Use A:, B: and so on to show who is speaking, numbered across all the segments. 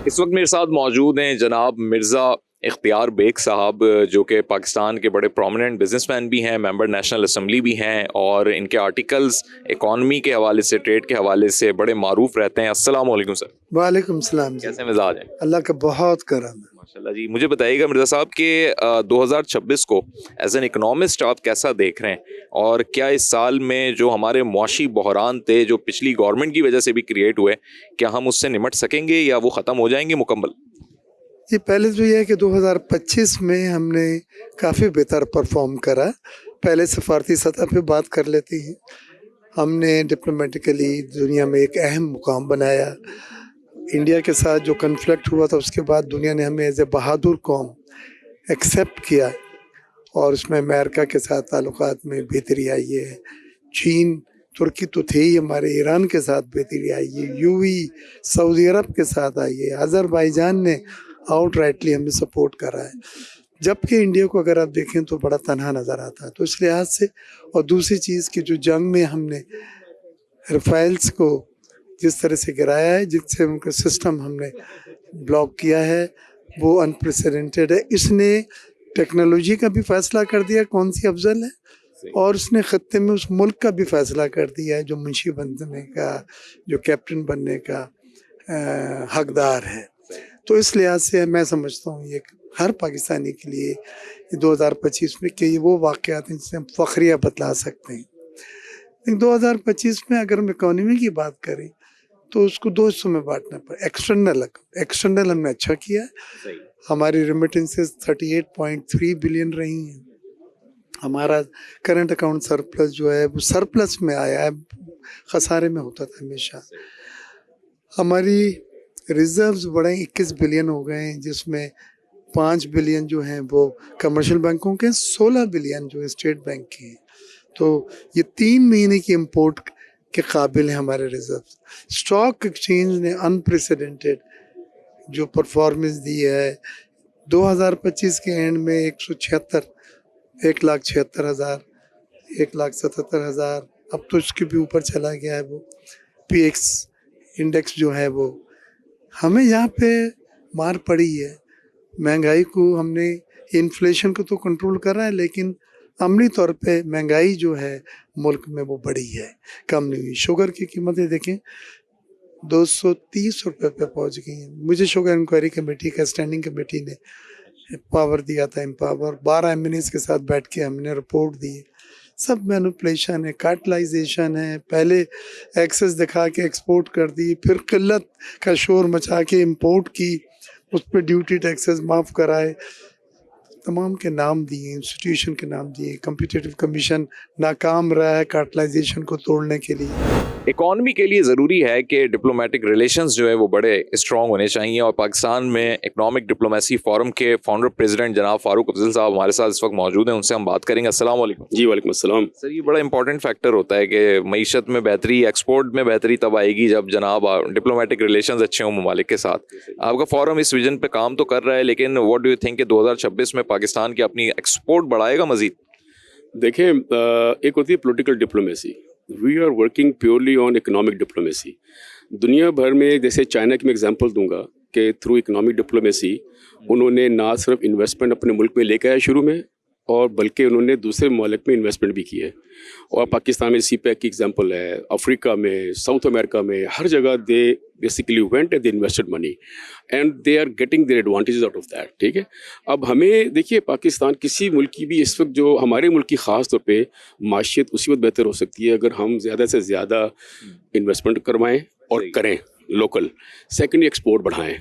A: اس وقت میرے ساتھ موجود ہیں جناب مرزا اختیار بیگ صاحب، جو کہ پاکستان کے بڑے پرومیننٹ بزنس مین بھی ہیں، ممبر نیشنل اسمبلی بھی ہیں، اور ان کے آرٹیکلز اکانومی کے حوالے سے، ٹریڈ کے حوالے سے بڑے معروف رہتے ہیں۔ السلام علیکم سر۔
B: وعلیکم السلام جی،
A: کیسے مزاج ہیں؟
B: اللہ کا بہت کرم ہے۔
A: ماشاءاللہ جی، مجھے بتائیے گا مرزا صاحب کہ 2026 کو ایز این اکنامسٹ آپ کیسا دیکھ رہے ہیں، اور کیا اس سال میں جو ہمارے معاشی بحران تھے جو پچھلی گورنمنٹ کی وجہ سے بھی کریٹ ہوئے، کیا ہم اس سے نمٹ سکیں گے یا وہ ختم ہو جائیں گے مکمل؟
B: جی، پہلے تو یہ ہے کہ 2025 میں ہم نے کافی بہتر پرفارم کرا۔ پہلے سفارتی سطح پہ بات کر لیتے ہیں، ہم نے ڈپلومیٹیکلی دنیا میں ایک اہم مقام بنایا۔ انڈیا کے ساتھ جو کنفلکٹ ہوا تھا اس کے بعد دنیا نے ہمیں ایز اے بہادر قوم ایکسیپٹ کیا، اور اس میں امریکہ کے ساتھ تعلقات میں بہتری آئی ہے۔ چین، ترکی تو تھے ہی ہمارے، ایران کے ساتھ بہتری آئی ہے، سعودی عرب کے ساتھ آئی ہے، آذربائیجان نے آؤٹ رائٹلی ہمیں سپورٹ کرا ہے، جبکہ انڈیا کو اگر آپ دیکھیں تو بڑا تنہا نظر آتا ہے۔ تو اس لحاظ سے، اور دوسری چیز کہ جو جنگ میں ہم نے رفیلس کو جس طرح سے گرایا ہے، جس سے ان کا سسٹم ہم نے بلاک کیا ہے، وہ انپریسیڈنٹڈ ہے۔ اس نے ٹیکنالوجی کا بھی فیصلہ کر دیا کون سی افضل ہے، اور اس نے خطے میں اس ملک کا بھی فیصلہ کر دیا ہے جو منشی بننے کا، جو کیپٹن بننے کا حقدار ہے۔ تو اس لحاظ سے میں سمجھتا ہوں یہ ہر پاکستانی کے لیے 2025 میں کہ یہ وہ واقعات ہیں جس سے ہم فخریہ بتلا سکتے ہیں۔ لیکن 2025 میں اگر ہم اکانومی کی بات کریں تو اس کو دو حصوں میں بانٹنا پڑے۔ ایکسٹرنل ہم نے اچھا کیا ہے، ہماری ریمیٹنسز 38.3 بلین رہی ہیں، ہمارا کرنٹ اکاؤنٹ سرپلس جو ہے وہ سرپلس میں آیا ہے، خسارے میں ہوتا تھا ہمیشہ۔ ہماری ریزروز بڑے 21 بلین ہو گئے ہیں، جس میں 5 بلین جو ہیں وہ کمرشل بینکوں کے، 16 بلین جو اسٹیٹ بینک کے ہیں۔ تو یہ 3 مہینے کی امپورٹ کے قابل ہیں ہمارے ریزروز۔ اسٹاک ایکسچینج نے انپریسیڈنٹڈ جو پرفارمنس دی ہے، 2025 کے اینڈ میں 1,76,000 1,77,000، اب تو اس کے بھی اوپر چلا گیا ہے۔ وہ پی ایکس انڈیکس جو ہے وہ ہمیں یہاں پہ مار پڑی ہے۔ مہنگائی کو ہم نے، انفلیشن کو تو کنٹرول کر رہا ہے، لیکن عملی طور پہ مہنگائی جو ہے ملک میں وہ بڑی ہے، کم نہیں ہوئی۔ شوگر کی قیمتیں دیکھیں 230 روپے پہ پہنچ گئی ہیں۔ مجھے شوگر انکوائری کمیٹی کا اسٹینڈنگ کمیٹی نے پاور دیا تھا، امپاور 12 MNAs کے ساتھ بیٹھ کے ہم نے رپورٹ دی۔ سب مینوپولیشن ہے، کارٹلائزیشن ہے، پہلے ایکسس دکھا کے ایکسپورٹ کر دی، پھر قلت کا شور مچا کے امپورٹ کی، اس پہ ڈیوٹی ٹیکسز معاف کرائے، تمام کے نام دیے، انسٹیٹیوشن کے نام دیے۔ کمپیٹیٹو کمیشن ناکام رہا ہے کارٹلائزیشن کو توڑنے کے لیے۔
A: اکانومی کے لیے ضروری ہے کہ ڈپلومیٹک ریلیشنز جو ہے وہ بڑے اسٹرانگ ہونے چاہیے، اور پاکستان میں اکنامک ڈپلومیسی فورم کے فاؤنڈر پریزیڈنٹ جناب فاروق افضل صاحب ہمارے ساتھ اس وقت موجود ہیں، ان سے ہم بات کریں گے۔ السلام علیکم
C: جی وعلیکم السلام
A: سر۔ یہ بڑا امپورٹنٹ فیکٹر ہوتا ہے کہ معیشت میں بہتری، ایکسپورٹ میں بہتری تب آئے گی جب جناب ڈپلومیٹک ریلیشنز اچھے ہوں ممالک کے ساتھ۔ آپ کا فورم اس ویژن پہ کام تو کر رہا ہے، لیکن واٹ ڈو یو تھنک کہ 2026 میں پاکستان کی اپنی ایکسپورٹ بڑھائے گا مزید؟
C: دیکھیں، ایک ہوتی ہے political diplomacy, we are working purely on economic diplomacy. دنیا بھر میں، جیسے چائنا کی میں اگزامپل دوں گا کہ تھرو اکنامک ڈپلومیسی انہوں نے نہ صرف انویسٹمنٹ اپنے ملک میں لے کے آیا شروع میں، اور بلکہ انہوں نے دوسرے ممالک میں انویسٹمنٹ بھی کی ہے۔ اور پاکستان میں سی پیک کی اگزامپل ہے، افریقہ میں، ساؤتھ امریکہ میں، ہر جگہ they basically went and they invested money and they are getting their advantages out of that. ٹھیک ہے، اب ہمیں دیکھیے پاکستان کسی ملک کی بھی اس وقت، جو ہمارے ملک کی خاص طور پہ معیشت اسی وقت بہتر ہو سکتی ہے اگر ہم زیادہ سے زیادہ انویسٹمنٹ کروائیں اور کریں لوکل، سیکنڈلی ایکسپورٹ بڑھائیں،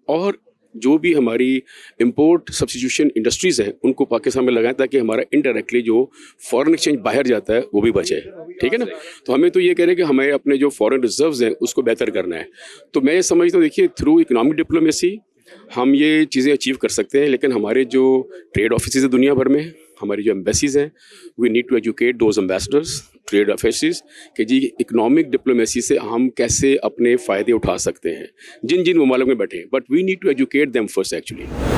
C: اور جو بھی ہماری امپورٹ سبسٹیٹیوشن انڈسٹریز ہیں ان کو پاکستان میں لگائیں، تاکہ ہمارا انڈائریکٹلی جو فارن ایکسچینج باہر جاتا ہے وہ بھی بچے۔ ٹھیک ہے نا، تو ہمیں تو یہ کہہ رہے ہیں کہ ہمیں اپنے جو فارن ریزروز ہیں اس کو بہتر کرنا ہے۔ تو میں یہ سمجھتا ہوں، دیکھیے تھرو اکنامک ڈپلومیسی ہم یہ چیزیں اچیو کر سکتے ہیں، لیکن ہمارے جو ٹریڈ آفیسز ہیں دنیا بھر میں، ہماری جو ایمبیسیز ہیں، we need to educate those ambassadors, trade offices, کہ جی اکنامک ڈپلومیسی سے ہم کیسے اپنے فائدے اٹھا سکتے ہیں جن ممالک میں بیٹھے ہیں، but we need to educate them first actually.